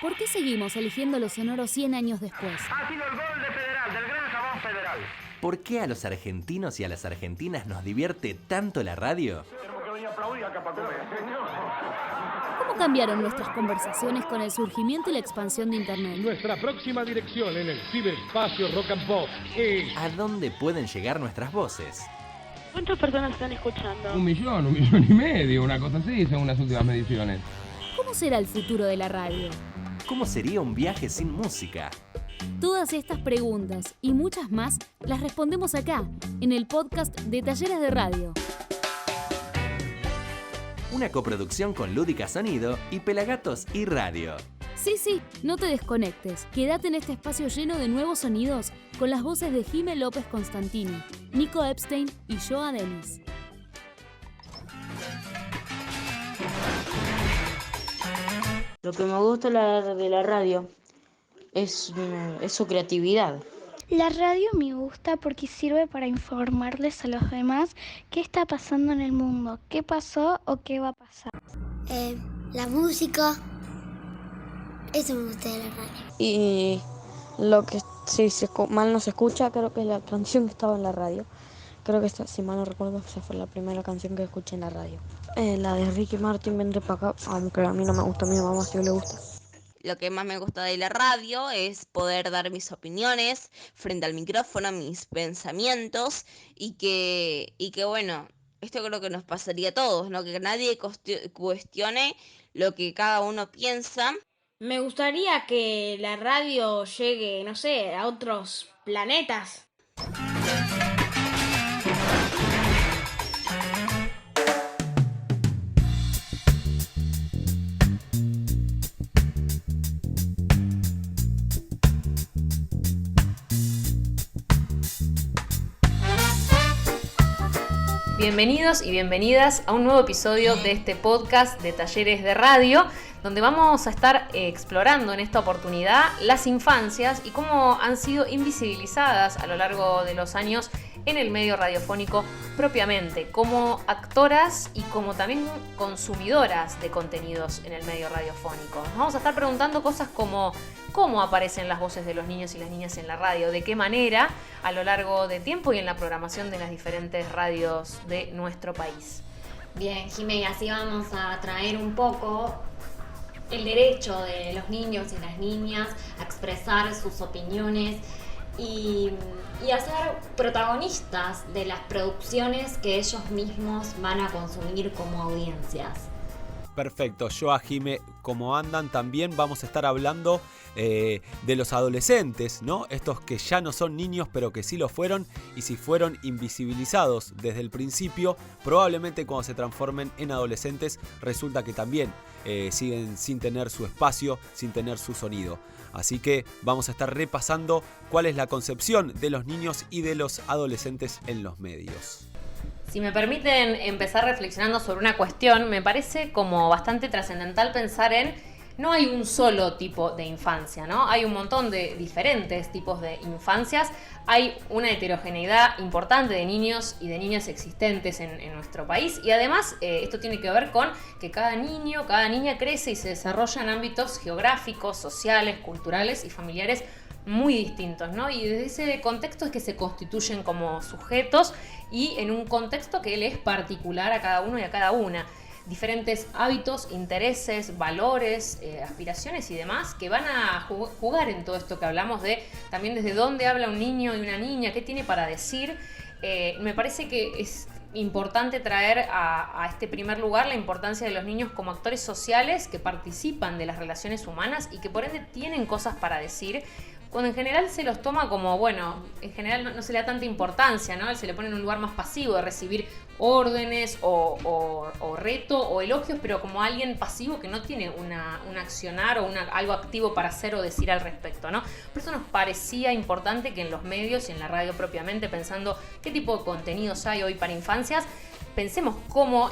¿por qué seguimos eligiendo lo sonoro 100 años después? Ha sido el gol de Federal, del gran jabón Federal. ¿Por qué a los argentinos y a las argentinas nos divierte tanto la radio? Tenemos que venir a aplaudir acá para comer. ¿Cómo cambiaron nuestras conversaciones con el surgimiento y la expansión de Internet? Nuestra próxima dirección en el ciberespacio Rock and Pop es... ¿A dónde pueden llegar nuestras voces? ¿Cuántas personas están escuchando? 1 millón y medio, una cosa así, según las últimas mediciones. ¿Cómo será el futuro de la radio? ¿Cómo sería un viaje sin música? Todas estas preguntas y muchas más las respondemos acá, en el podcast de Talleres de Radio. Una coproducción con Lúdica Sonido y Pelagatos y Radio. Sí, no te desconectes. Quédate en este espacio lleno de nuevos sonidos con las voces de Jime López Constantini, Nico Epstein y Joa Denis. Lo que me gusta de la radio es su creatividad. La radio me gusta porque sirve para informarles a los demás qué está pasando en el mundo, qué pasó o qué va a pasar. La música, eso me gusta de la radio. Y lo que mal no se escucha, creo que es la canción que estaba en la radio. Creo que si mal no recuerdo, esa fue la primera canción que escuché en la radio. La de Ricky Martin, Vente para acá, aunque a mí no me gusta, a mi mamá sí le gusta. Lo que más me gusta de la radio es poder dar mis opiniones frente al micrófono, mis pensamientos y que bueno, esto creo que nos pasaría a todos, ¿no? Que nadie cuestione lo que cada uno piensa. Me gustaría que la radio llegue, no sé, a otros planetas. Bienvenidos y bienvenidas a un nuevo episodio de este podcast de Talleres de Radio, donde vamos a estar explorando en esta oportunidad las infancias y cómo han sido invisibilizadas a lo largo de los años en el medio radiofónico propiamente, como actoras y como también consumidoras de contenidos en el medio radiofónico. Nos vamos a estar preguntando cosas como cómo aparecen las voces de los niños y las niñas en la radio, de qué manera a lo largo de tiempo y en la programación de las diferentes radios de nuestro país. Bien, Jimé, así vamos a traer un poco el derecho de los niños y las niñas a expresar sus opiniones y a ser protagonistas de las producciones que ellos mismos van a consumir como audiencias. Perfecto, Joa, Jime, ¿cómo andan? También vamos a estar hablando de los adolescentes, ¿no? Estos que ya no son niños, pero que sí lo fueron, y si fueron invisibilizados desde el principio, probablemente cuando se transformen en adolescentes, resulta que también siguen sin tener su espacio, sin tener su sonido. Así que vamos a estar repasando cuál es la concepción de los niños y de los adolescentes en los medios. Si me permiten empezar reflexionando sobre una cuestión, me parece como bastante trascendental pensar en no hay un solo tipo de infancia, ¿no? Hay un montón de diferentes tipos de infancias, hay una heterogeneidad importante de niños y de niñas existentes en nuestro país y además esto tiene que ver con que cada niño, cada niña crece y se desarrolla en ámbitos geográficos, sociales, culturales y familiares muy distintos, ¿no? Y desde ese contexto es que se constituyen como sujetos y en un contexto que les es particular a cada uno y a cada una. Diferentes hábitos, intereses, valores, aspiraciones y demás que van a jugar en todo esto que hablamos de también desde dónde habla un niño y una niña, qué tiene para decir. Me parece que es importante traer a este primer lugar la importancia de los niños como actores sociales que participan de las relaciones humanas y que por ende tienen cosas para decir, cuando en general se los toma como, bueno, en general no se le da tanta importancia, ¿no? Se le pone en un lugar más pasivo de recibir órdenes o reto o elogios, pero como alguien pasivo que no tiene un accionar o algo activo para hacer o decir al respecto, ¿no? Por eso nos parecía importante que en los medios y en la radio propiamente, pensando qué tipo de contenidos hay hoy para infancias, pensemos cómo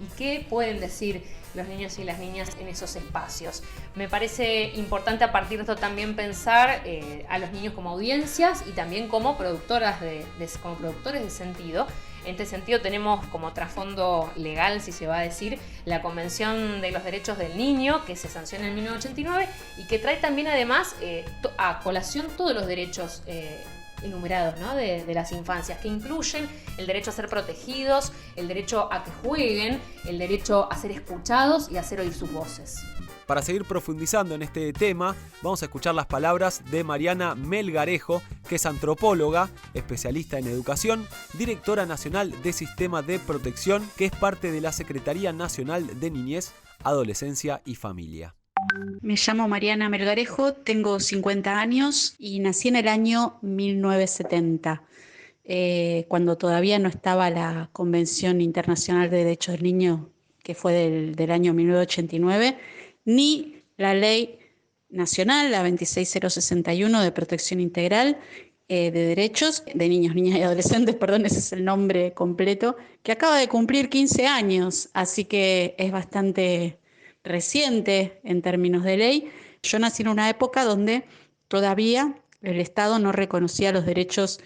y qué pueden decir los niños y las niñas en esos espacios. Me parece importante a partir de esto también pensar a los niños como audiencias y también como productores de sentido En este sentido tenemos como trasfondo legal, si se va a decir, la Convención de los Derechos del Niño, que se sanciona en 1989 y que trae también además a colación todos los derechos enumerados, ¿no? de las infancias, que incluyen el derecho a ser protegidos, el derecho a que jueguen, el derecho a ser escuchados y a hacer oír sus voces. Para seguir profundizando en este tema, vamos a escuchar las palabras de Mariana Melgarejo, que es antropóloga, especialista en educación, directora nacional de Sistema de Protección, que es parte de la Secretaría Nacional de Niñez, Adolescencia y Familia. Me llamo Mariana Melgarejo, tengo 50 años y nací en el año 1970, cuando todavía no estaba la Convención Internacional de Derechos del Niño, que fue del año 1989, ni la Ley Nacional, la 26061 de Protección Integral de Derechos de Niños, Niñas y Adolescentes, ese es el nombre completo, que acaba de cumplir 15 años, así que es bastante reciente en términos de ley. Yo nací en una época donde todavía el Estado no reconocía los derechos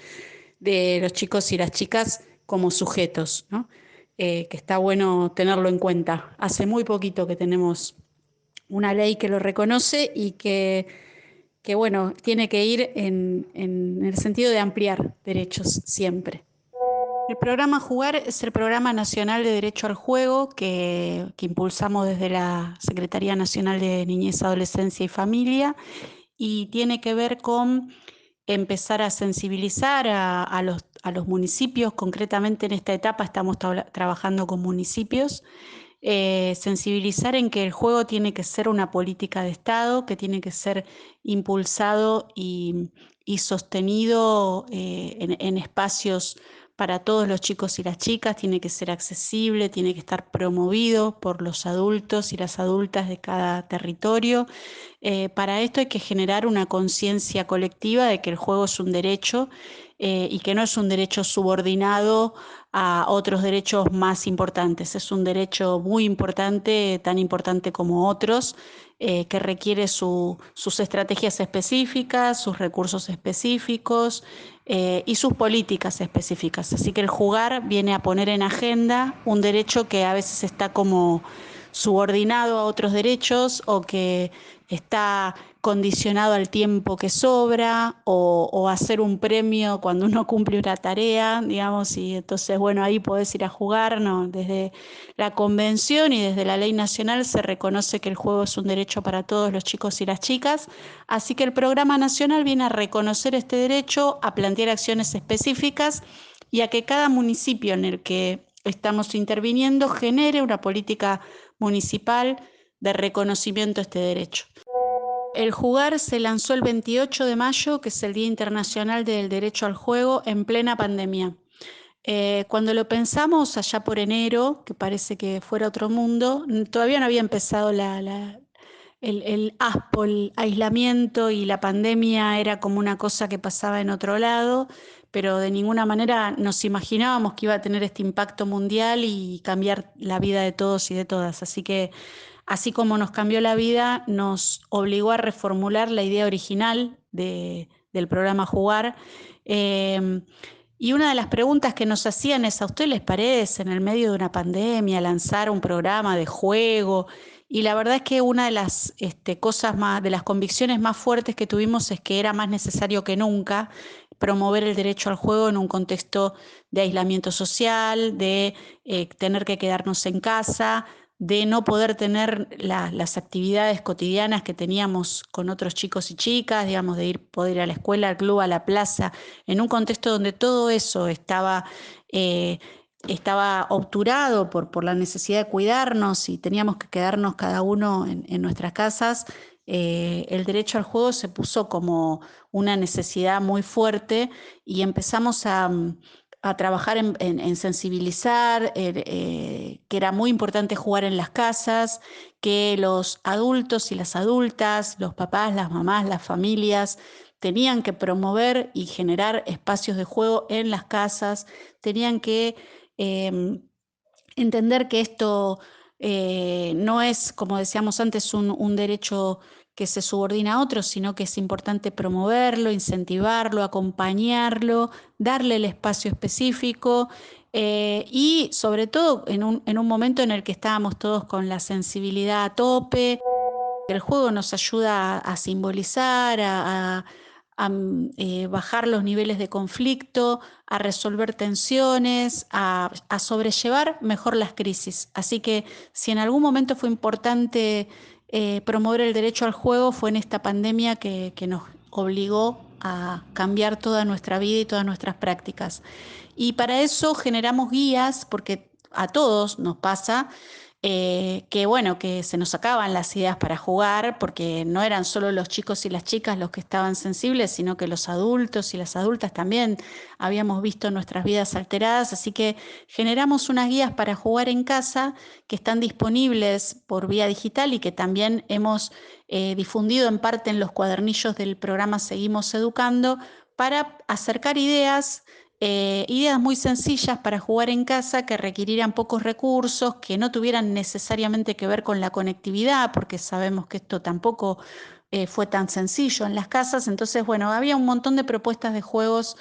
de los chicos y las chicas como sujetos, ¿no? Que está bueno tenerlo en cuenta. Hace muy poquito que tenemos una ley que lo reconoce y que bueno, tiene que ir en el sentido de ampliar derechos siempre. El programa Jugar es el Programa Nacional de Derecho al Juego que impulsamos desde la Secretaría Nacional de Niñez, Adolescencia y Familia, y tiene que ver con empezar a sensibilizar a los municipios. Concretamente en esta etapa estamos trabajando con municipios, sensibilizar en que el juego tiene que ser una política de Estado, que tiene que ser impulsado y sostenido en espacios para todos los chicos y las chicas, tiene que ser accesible, tiene que estar promovido por los adultos y las adultas de cada territorio. Para esto hay que generar una conciencia colectiva de que el juego es un derecho y que no es un derecho subordinado a otros derechos más importantes. Es un derecho muy importante, tan importante como otros, que requiere sus estrategias específicas, sus recursos específicos y sus políticas específicas. Así que el jugar viene a poner en agenda un derecho que a veces está como subordinado a otros derechos o que está condicionado al tiempo que sobra o hacer un premio cuando uno cumple una tarea, digamos, y entonces, bueno, ahí podés ir a jugar, ¿no? Desde la Convención y desde la Ley Nacional se reconoce que el juego es un derecho para todos los chicos y las chicas, así que el Programa Nacional viene a reconocer este derecho, a plantear acciones específicas y a que cada municipio en el que estamos interviniendo genere una política municipal de reconocimiento a este derecho. El Jugar se lanzó el 28 de mayo, que es el Día Internacional del Derecho al Juego, en plena pandemia. Cuando lo pensamos allá por enero, que parece que fuera otro mundo, todavía no había empezado el aislamiento y la pandemia era como una cosa que pasaba en otro lado, pero de ninguna manera nos imaginábamos que iba a tener este impacto mundial y cambiar la vida de todos y de todas. Así que, así como nos cambió la vida, nos obligó a reformular la idea original del programa Jugar. Y una de las preguntas que nos hacían es: ¿a ustedes les parece en el medio de una pandemia lanzar un programa de juego? Y la verdad es que una de las de las convicciones más fuertes que tuvimos es que era más necesario que nunca promover el derecho al juego en un contexto de aislamiento social, de tener que quedarnos en casa, de no poder tener las actividades cotidianas que teníamos con otros chicos y chicas, digamos, de poder ir a la escuela, al club, a la plaza, en un contexto donde todo eso estaba obturado por la necesidad de cuidarnos y teníamos que quedarnos cada uno en nuestras casas. El derecho al juego se puso como una necesidad muy fuerte y empezamos a trabajar en sensibilizar, que era muy importante jugar en las casas, que los adultos y las adultas, los papás, las mamás, las familias, tenían que promover y generar espacios de juego en las casas, tenían que entender que esto no es, como decíamos antes, un derecho que se subordina a otros, sino que es importante promoverlo, incentivarlo, acompañarlo, darle el espacio específico Y sobre todo en un momento en el que estábamos todos con la sensibilidad a tope. El juego nos ayuda a simbolizar, a bajar los niveles de conflicto, a resolver tensiones, a sobrellevar mejor las crisis. Así que si en algún momento fue importante promover el derecho al juego, fue en esta pandemia que nos obligó a cambiar toda nuestra vida y todas nuestras prácticas. Y para eso generamos guías, porque a todos nos pasa que se nos acaban las ideas para jugar, porque no eran solo los chicos y las chicas los que estaban sensibles, sino que los adultos y las adultas también habíamos visto nuestras vidas alteradas, así que generamos unas guías para jugar en casa que están disponibles por vía digital y que también hemos difundido en parte en los cuadernillos del programa Seguimos Educando, para acercar ideas muy sencillas para jugar en casa, que requirieran pocos recursos, que no tuvieran necesariamente que ver con la conectividad, porque sabemos que esto tampoco fue tan sencillo en las casas. Entonces, había un montón de propuestas de juegos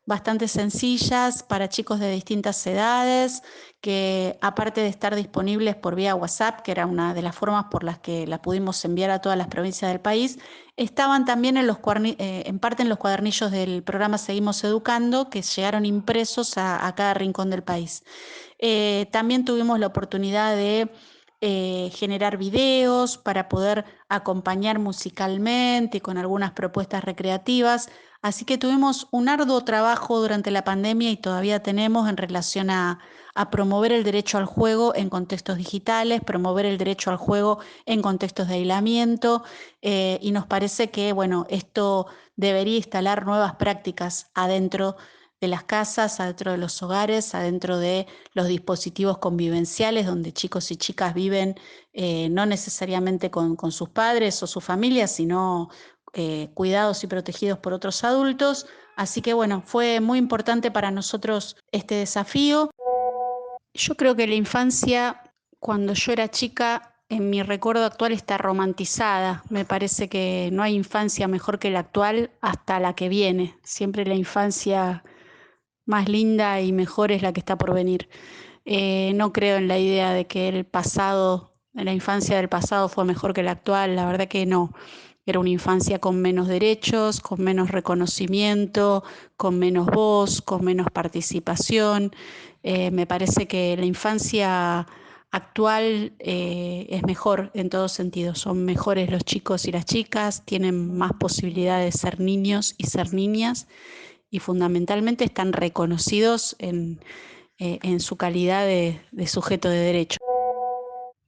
bastante sencillas para chicos de distintas edades, que aparte de estar disponibles por vía WhatsApp, que era una de las formas por las que la pudimos enviar a todas las provincias del país, estaban también en parte en los cuadernillos del programa Seguimos Educando, que llegaron impresos a cada rincón del país. También tuvimos la oportunidad de generar videos para poder acompañar musicalmente y con algunas propuestas recreativas. Así que tuvimos un arduo trabajo durante la pandemia y todavía tenemos en relación a promover el derecho al juego en contextos digitales, promover el derecho al juego en contextos de aislamiento, y nos parece que esto debería instalar nuevas prácticas adentro de las casas, adentro de los hogares, adentro de los dispositivos convivenciales donde chicos y chicas viven, no necesariamente con sus padres o sus familias, sino cuidados y protegidos por otros adultos. Así que fue muy importante para nosotros este desafío. Yo creo que la infancia, cuando yo era chica, en mi recuerdo actual está romantizada. Me parece que no hay infancia mejor que la actual hasta la que viene. Siempre la infancia más linda y mejor es la que está por venir. No creo en la idea de que la infancia del pasado fue mejor que la actual. La verdad que no. Era una infancia con menos derechos, con menos reconocimiento, con menos voz, con menos participación. Me parece que la infancia actual es mejor en todos sentidos. Son mejores los chicos y las chicas, tienen más posibilidades de ser niños y ser niñas, y fundamentalmente están reconocidos en su calidad de sujeto de derecho.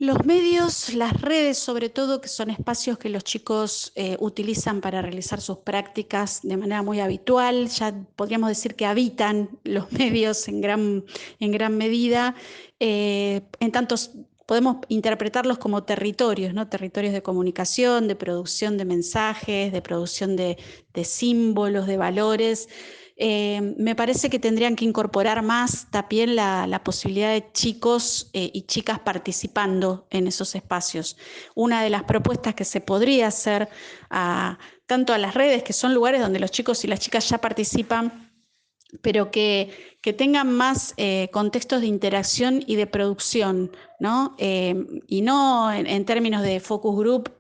Los medios, las redes sobre todo, que son espacios que los chicos utilizan para realizar sus prácticas de manera muy habitual, ya podríamos decir que habitan los medios en gran medida, en tanto podemos interpretarlos como territorios, ¿no? Territorios de comunicación, de producción de mensajes, de producción de símbolos, de valores. Me parece que tendrían que incorporar más también la posibilidad de chicos y chicas participando en esos espacios. Una de las propuestas que se podría hacer tanto a las redes, que son lugares donde los chicos y las chicas ya participan, pero que tengan más contextos de interacción y de producción, ¿no? Y no en términos de focus group,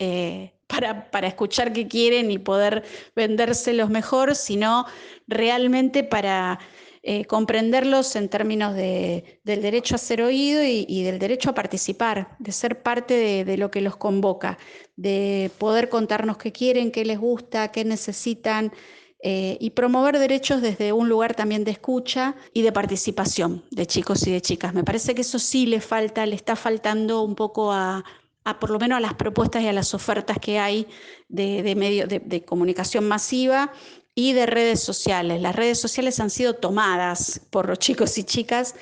para escuchar qué quieren y poder vendérselos mejor, sino realmente para comprenderlos en términos del derecho a ser oído y del derecho a participar, de ser parte de lo que los convoca, de poder contarnos qué quieren, qué les gusta, qué necesitan, y promover derechos desde un lugar también de escucha y de participación de chicos y de chicas. Me parece que eso sí le está faltando un poco por lo menos a las propuestas y a las ofertas que hay de medios de comunicación masiva y de redes sociales. Las redes sociales han sido tomadas por los chicos y chicas,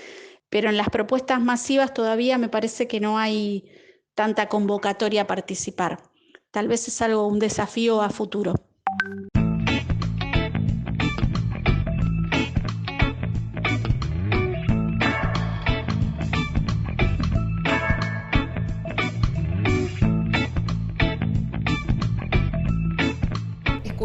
pero en las propuestas masivas todavía me parece que no hay tanta convocatoria a participar. Tal vez es un desafío a futuro.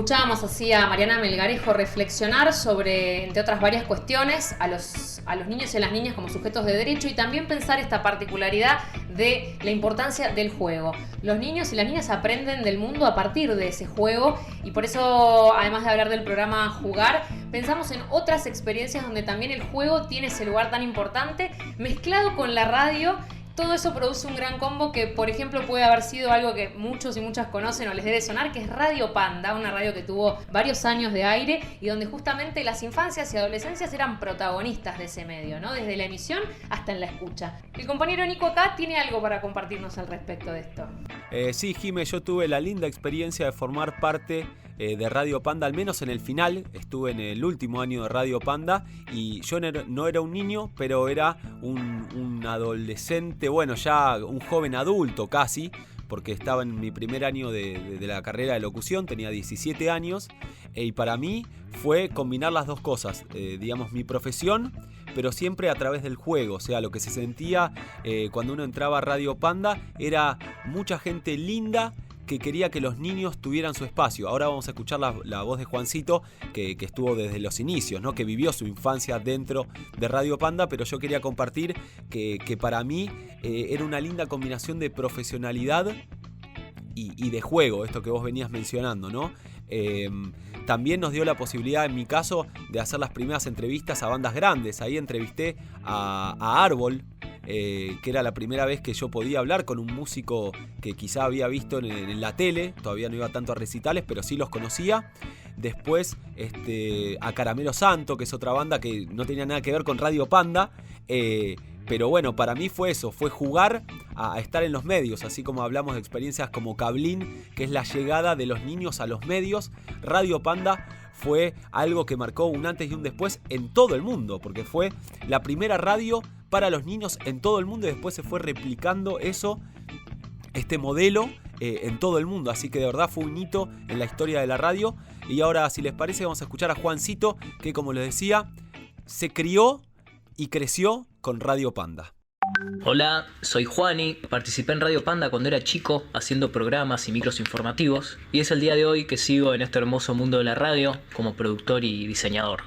escuchábamos así a Mariana Melgarejo reflexionar sobre, entre otras varias cuestiones, a los niños y a las niñas como sujetos de derecho y también pensar esta particularidad de la importancia del juego. Los niños y las niñas aprenden del mundo a partir de ese juego y por eso, además de hablar del programa Jugar, pensamos en otras experiencias donde también el juego tiene ese lugar tan importante, mezclado con la radio. Todo eso produce un gran combo que, por ejemplo, puede haber sido algo que muchos y muchas conocen o les debe sonar, que es Radio Panda, una radio que tuvo varios años de aire y donde justamente las infancias y adolescencias eran protagonistas de ese medio, ¿no? Desde la emisión hasta en la escucha. El compañero Nico acá tiene algo para compartirnos al respecto de esto. Sí, Jime, yo tuve la linda experiencia de formar parte de Radio Panda, al menos en el final. Estuve en el último año de Radio Panda y yo no era un niño, pero era un adolescente, bueno, ya un joven adulto casi, porque estaba en mi primer año de la carrera de locución, tenía 17 años, y para mí fue combinar las dos cosas, digamos, mi profesión, pero siempre a través del juego. O sea, lo que se sentía cuando uno entraba a Radio Panda era mucha gente linda que quería que los niños tuvieran su espacio. Ahora vamos a escuchar la voz de Juancito, que estuvo desde los inicios, ¿no? Que vivió su infancia dentro de Radio Panda, pero yo quería compartir que para mí era una linda combinación de profesionalidad y de juego, esto que vos venías mencionando, ¿no? También nos dio la posibilidad, en mi caso, de hacer las primeras entrevistas a bandas grandes. Ahí entrevisté a Árbol, que era la primera vez que yo podía hablar con un músico que quizá había visto en la tele. Todavía no iba tanto a recitales, pero sí los conocía. Después a Caramelo Santo, que es otra banda que no tenía nada que ver con Radio Panda. Pero bueno, para mí fue eso, fue jugar a estar en los medios, así como hablamos de experiencias como Cablín, que es la llegada de los niños a los medios. Radio Panda fue algo que marcó un antes y un después en todo el mundo, porque fue la primera radio para los niños en todo el mundo y después se fue replicando este modelo en todo el mundo. Así que de verdad fue un hito en la historia de la radio. Y ahora, si les parece, vamos a escuchar a Juancito, que como les decía, se crió y creció con Radio Panda. Hola, soy Juani, participé en Radio Panda cuando era chico haciendo programas y micros informativos y es el día de hoy que sigo en este hermoso mundo de la radio como productor y diseñador.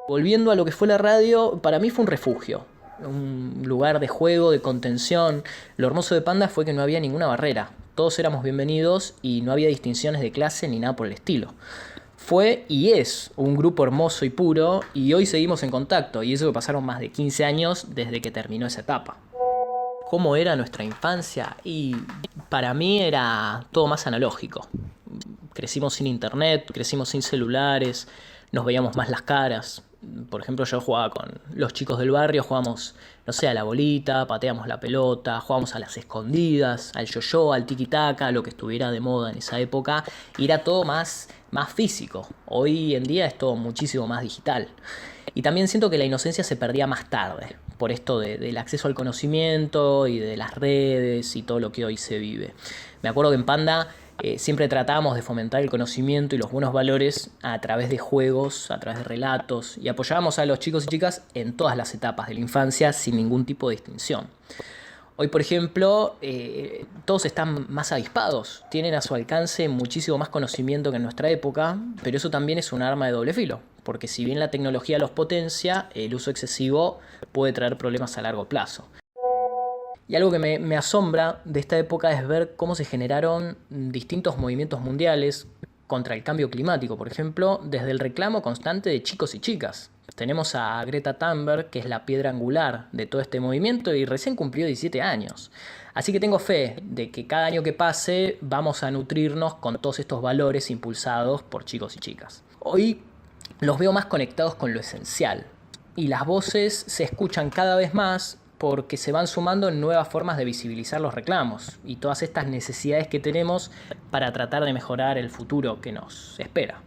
Volviendo a lo que fue la radio, para mí fue un refugio, un lugar de juego, de contención. Lo hermoso de Panda fue que no había ninguna barrera, todos éramos bienvenidos y no había distinciones de clase ni nada por el estilo. Fue y es un grupo hermoso y puro y hoy seguimos en contacto y eso que pasaron más de 15 años desde que terminó esa etapa. ¿Cómo era nuestra infancia? Y para mí era todo más analógico. Crecimos sin internet, crecimos sin celulares, nos veíamos más las caras. Por ejemplo, yo jugaba con los chicos del barrio, jugábamos, no sé, a la bolita, pateamos la pelota, jugábamos a las escondidas, al yo-yo, al tiki-taka, lo que estuviera de moda en esa época, y era todo más físico. Hoy en día es todo muchísimo más digital. Y también siento que la inocencia se perdía más tarde, por esto del acceso al conocimiento y de las redes y todo lo que hoy se vive. Me acuerdo que en Panda siempre tratábamos de fomentar el conocimiento y los buenos valores a través de juegos, a través de relatos, y apoyábamos a los chicos y chicas en todas las etapas de la infancia sin ningún tipo de distinción. Hoy, por ejemplo, todos están más avispados, tienen a su alcance muchísimo más conocimiento que en nuestra época, pero eso también es un arma de doble filo, porque si bien la tecnología los potencia, el uso excesivo puede traer problemas a largo plazo. Y algo que me asombra de esta época es ver cómo se generaron distintos movimientos mundiales contra el cambio climático, por ejemplo, desde el reclamo constante de chicos y chicas. Tenemos a Greta Thunberg, que es la piedra angular de todo este movimiento y recién cumplió 17 años. Así que tengo fe de que cada año que pase vamos a nutrirnos con todos estos valores impulsados por chicos y chicas. Hoy los veo más conectados con lo esencial y las voces se escuchan cada vez más porque se van sumando nuevas formas de visibilizar los reclamos y todas estas necesidades que tenemos para tratar de mejorar el futuro que nos espera.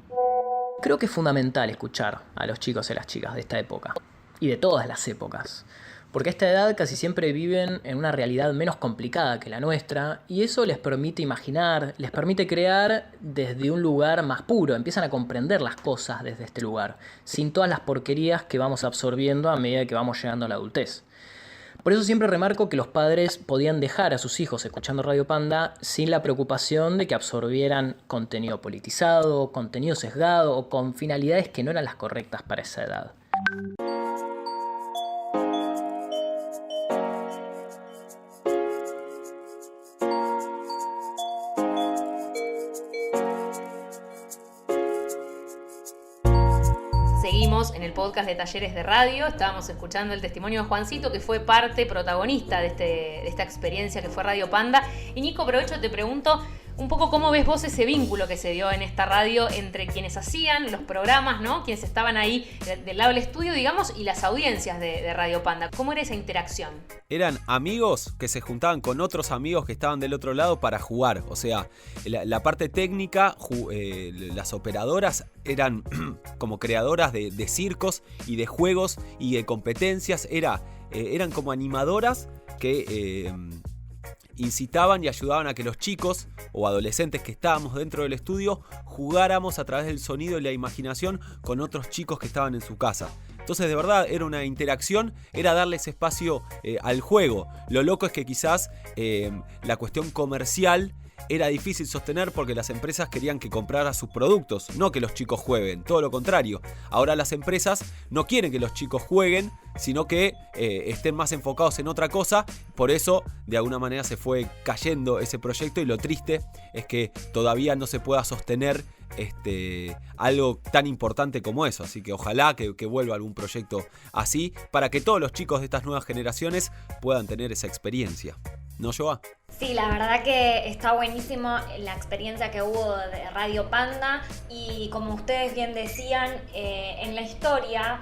Creo que es fundamental escuchar a los chicos y a las chicas de esta época y de todas las épocas, porque a esta edad casi siempre viven en una realidad menos complicada que la nuestra y eso les permite imaginar, les permite crear desde un lugar más puro, empiezan a comprender las cosas desde este lugar, sin todas las porquerías que vamos absorbiendo a medida que vamos llegando a la adultez. Por eso siempre remarco que los padres podían dejar a sus hijos escuchando Radio Panda sin la preocupación de que absorbieran contenido politizado, contenido sesgado o con finalidades que no eran las correctas para esa edad. Seguimos en el podcast de Talleres de Radio, estábamos escuchando el testimonio de Juancito, que fue parte protagonista de esta experiencia que fue Radio Panda. Y Nico, aprovecho, te pregunto un poco cómo ves vos ese vínculo que se dio en esta radio entre quienes hacían los programas, ¿no? Quienes estaban ahí del lado del estudio, digamos, y las audiencias de Radio Panda. ¿Cómo era esa interacción? Eran amigos que se juntaban con otros amigos que estaban del otro lado para jugar. O sea, la parte técnica, las operadoras eran como creadoras de circos y de juegos y de competencias. Eran como animadoras que incitaban y ayudaban a que los chicos o adolescentes que estábamos dentro del estudio jugáramos a través del sonido y la imaginación con otros chicos que estaban en su casa. Entonces, de verdad, era una interacción, era darle ese espacio al juego. Lo loco es que quizás la cuestión comercial era difícil sostener porque las empresas querían que comprara sus productos, no que los chicos jueguen, todo lo contrario. Ahora las empresas no quieren que los chicos jueguen, sino que estén más enfocados en otra cosa. Por eso, de alguna manera, se fue cayendo ese proyecto y lo triste es que todavía no se pueda sostener algo tan importante como eso. Así que ojalá que vuelva algún proyecto así para que todos los chicos de estas nuevas generaciones puedan tener esa experiencia. ¿No, Joa? Sí, la verdad que está buenísimo la experiencia que hubo de Radio Panda y como ustedes bien decían, en la historia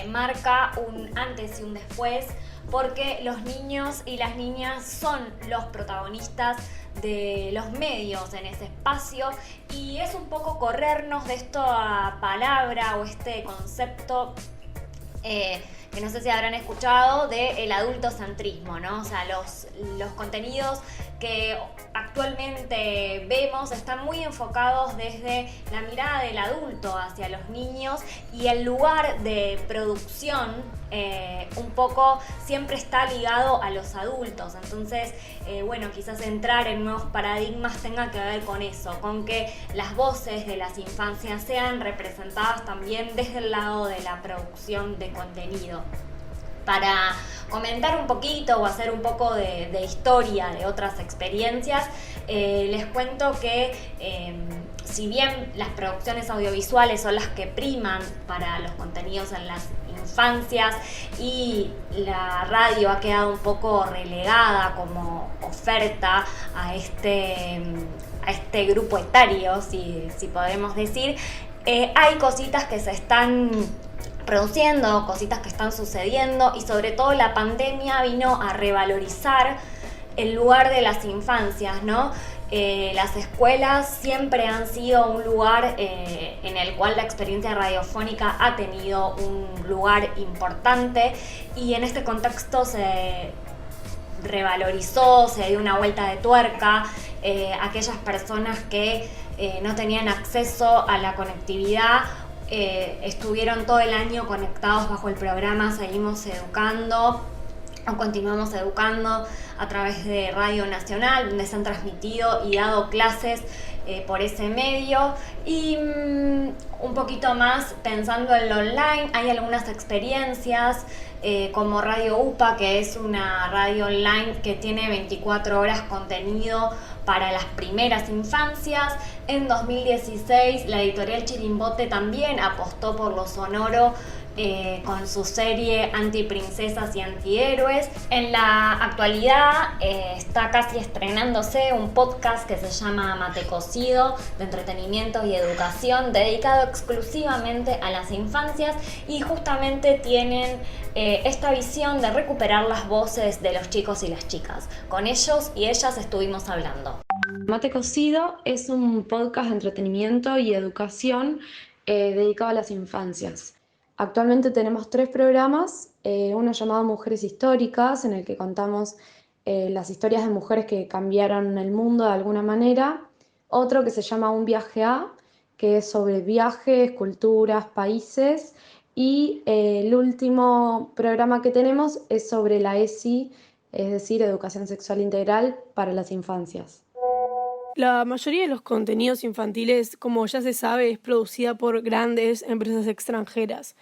marca un antes y un después porque los niños y las niñas son los protagonistas de los medios en ese espacio y es un poco corrernos de esta palabra o este concepto que no sé si habrán escuchado, del adultocentrismo, ¿no? O sea, los contenidos que actualmente vemos están muy enfocados desde la mirada del adulto hacia los niños y el lugar de producción un poco siempre está ligado a los adultos. Entonces, bueno, quizás entrar en nuevos paradigmas tenga que ver con eso, con que las voces de las infancias sean representadas también desde el lado de la producción de contenido. Para comentar un poquito o hacer un poco de historia de otras experiencias, les cuento que si bien las producciones audiovisuales son las que priman para los contenidos en las infancias y la radio ha quedado un poco relegada como oferta a este grupo etario, si podemos decir, hay cositas que se están produciendo, cositas que están sucediendo y sobre todo la pandemia vino a revalorizar el lugar de las infancias, ¿no? Las escuelas siempre han sido un lugar en el cual la experiencia radiofónica ha tenido un lugar importante y en este contexto se revalorizó, se dio una vuelta de tuerca. Aquellas personas que no tenían acceso a la conectividad estuvieron todo el año conectados bajo el programa Seguimos Educando o Continuamos Educando a través de Radio Nacional, donde se han transmitido y dado clases por ese medio. Y un poquito más pensando en lo online, hay algunas experiencias como Radio UPA, que es una radio online que tiene 24 horas contenido para las primeras infancias. En 2016 la editorial Chirimbote también apostó por lo sonoro con su serie Antiprincesas y Antihéroes. En la actualidad está casi estrenándose un podcast que se llama Mate Cocido, de entretenimiento y educación, dedicado exclusivamente a las infancias y justamente tienen esta visión de recuperar las voces de los chicos y las chicas. Con ellos y ellas estuvimos hablando. Mate Cocido es un podcast de entretenimiento y educación dedicado a las infancias. Actualmente tenemos 3 programas, uno llamado Mujeres Históricas, en el que contamos las historias de mujeres que cambiaron el mundo de alguna manera. Otro que se llama Un Viaje A, que es sobre viajes, culturas, países. Y el último programa que tenemos es sobre la ESI, es decir, Educación Sexual Integral para las infancias. La mayoría de los contenidos infantiles, como ya se sabe, es producida por grandes empresas extranjeras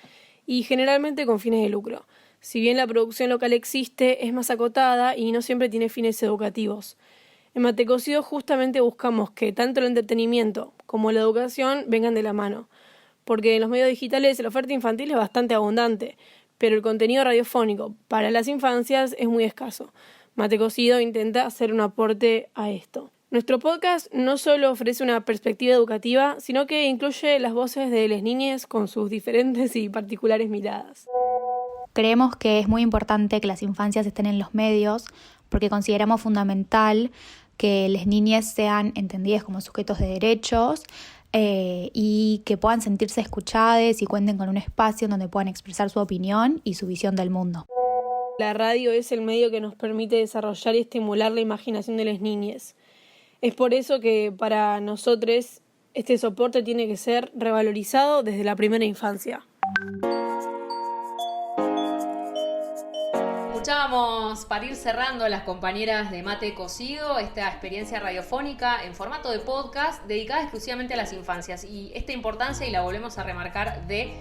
y generalmente con fines de lucro. Si bien la producción local existe, es más acotada y no siempre tiene fines educativos. En Mate Cocido justamente buscamos que tanto el entretenimiento como la educación vengan de la mano, porque en los medios digitales la oferta infantil es bastante abundante, pero el contenido radiofónico para las infancias es muy escaso. Mate Cocido intenta hacer un aporte a esto. Nuestro podcast no solo ofrece una perspectiva educativa, sino que incluye las voces de las niñas con sus diferentes y particulares miradas. Creemos que es muy importante que las infancias estén en los medios porque consideramos fundamental que las niñas sean entendidas como sujetos de derechos y que puedan sentirse escuchadas y cuenten con un espacio donde puedan expresar su opinión y su visión del mundo. La radio es el medio que nos permite desarrollar y estimular la imaginación de las niñas. Es por eso que para nosotros este soporte tiene que ser revalorizado desde la primera infancia. Escuchábamos, para ir cerrando, a las compañeras de Mate Cocido, esta experiencia radiofónica en formato de podcast dedicada exclusivamente a las infancias, y esta importancia, y la volvemos a remarcar, de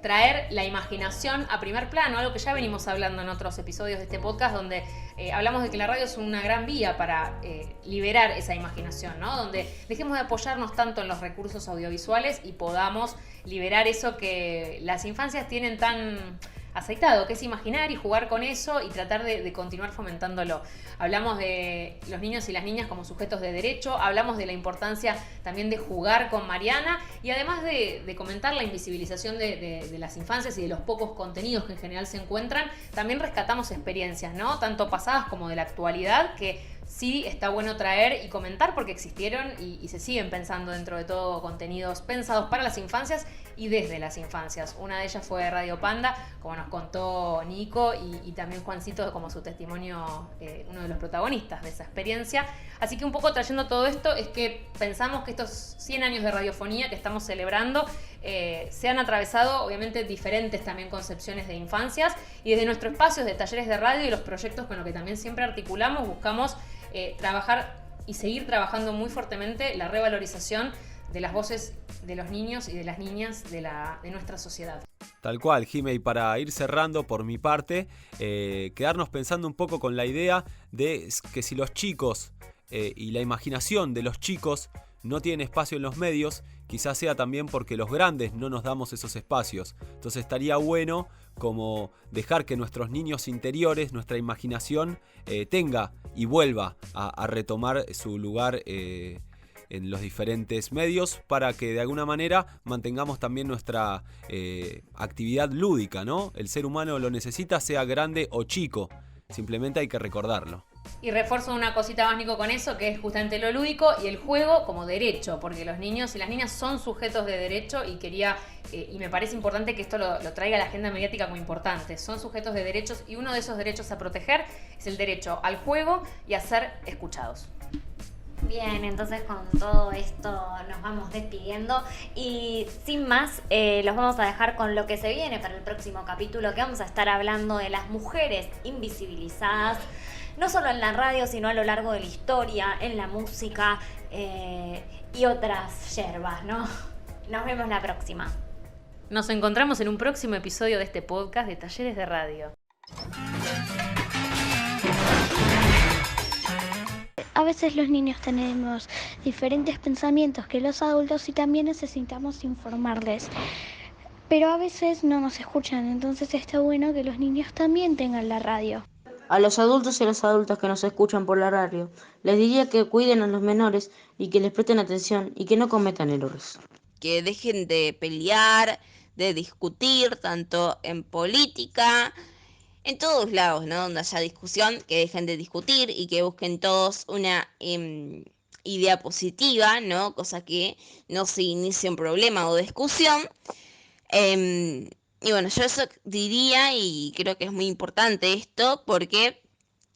traer la imaginación a primer plano, algo que ya venimos hablando en otros episodios de este podcast, donde hablamos de que la radio es una gran vía para liberar esa imaginación, ¿no? Donde dejemos de apoyarnos tanto en los recursos audiovisuales y podamos liberar eso que las infancias tienen tan aceitado, que es imaginar y jugar con eso y tratar de continuar fomentándolo. Hablamos de los niños y las niñas como sujetos de derecho, hablamos de la importancia también de jugar con Mariana, y además de comentar la invisibilización de las infancias y de los pocos contenidos que en general se encuentran, también rescatamos experiencias, ¿no? Tanto pasadas como de la actualidad, que sí está bueno traer y comentar porque existieron y se siguen pensando dentro de todo contenidos pensados para las infancias y desde las infancias. Una de ellas fue Radio Panda, como nos contó Nico, y también Juancito como su testimonio, uno de los protagonistas de esa experiencia. Así que un poco trayendo todo esto es que pensamos que estos 100 años de radiofonía que estamos celebrando se han atravesado obviamente diferentes también concepciones de infancias, y desde nuestros espacios de talleres de radio y los proyectos con los que también siempre articulamos, buscamos trabajar y seguir trabajando muy fuertemente la revalorización de las voces de los niños y de las niñas de nuestra sociedad. Tal cual, Jime, y para ir cerrando por mi parte, quedarnos pensando un poco con la idea de que si los chicos y la imaginación de los chicos no tienen espacio en los medios, quizás sea también porque los grandes no nos damos esos espacios. Entonces estaría bueno como dejar que nuestros niños interiores, nuestra imaginación, tenga y vuelva a retomar su lugar en los diferentes medios, para que de alguna manera mantengamos también nuestra actividad lúdica, ¿no? El ser humano lo necesita, sea grande o chico, simplemente hay que recordarlo. Y refuerzo una cosita más, Nico, con eso, que es justamente lo lúdico y el juego como derecho, porque los niños y las niñas son sujetos de derecho, y y me parece importante que esto lo traiga a la agenda mediática como importante. Son sujetos de derechos, y uno de esos derechos a proteger es el derecho al juego y a ser escuchados. Bien, entonces con todo esto nos vamos despidiendo, y sin más los vamos a dejar con lo que se viene para el próximo capítulo, que vamos a estar hablando de las mujeres invisibilizadas, no solo en la radio, sino a lo largo de la historia, en la música y otras yerbas, ¿no? Nos vemos la próxima. Nos encontramos en un próximo episodio de este podcast de Talleres de Radio. A veces los niños tenemos diferentes pensamientos que los adultos y también necesitamos informarles. Pero a veces no nos escuchan, entonces está bueno que los niños también tengan la radio. A los adultos y a las adultas que nos escuchan por la radio, les diría que cuiden a los menores y que les presten atención y que no cometan errores. Que dejen de pelear, de discutir, tanto en política, en todos lados, ¿no? Donde haya discusión, que dejen de discutir y que busquen todos una idea positiva, ¿no? Cosa que no se inicie un problema o discusión. Y bueno, yo eso diría, y creo que es muy importante esto, porque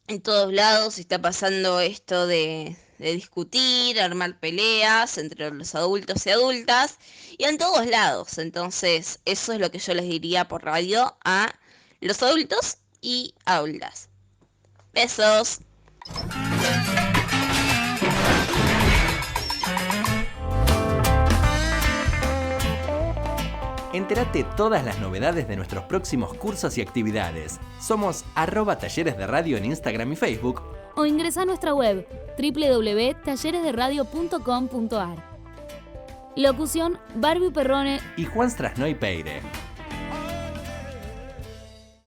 en todos lados está pasando esto de discutir, armar peleas entre los adultos y adultas y en todos lados. Entonces, eso es lo que yo les diría por radio a los adultos y adultas. Besos. Entérate todas las novedades de nuestros próximos cursos y actividades. Somos @talleres de radio en Instagram y Facebook. O ingresa a nuestra web www.talleresderadio.com.ar. Locución: Barbie Perrone y Juan Strasnoy Peire.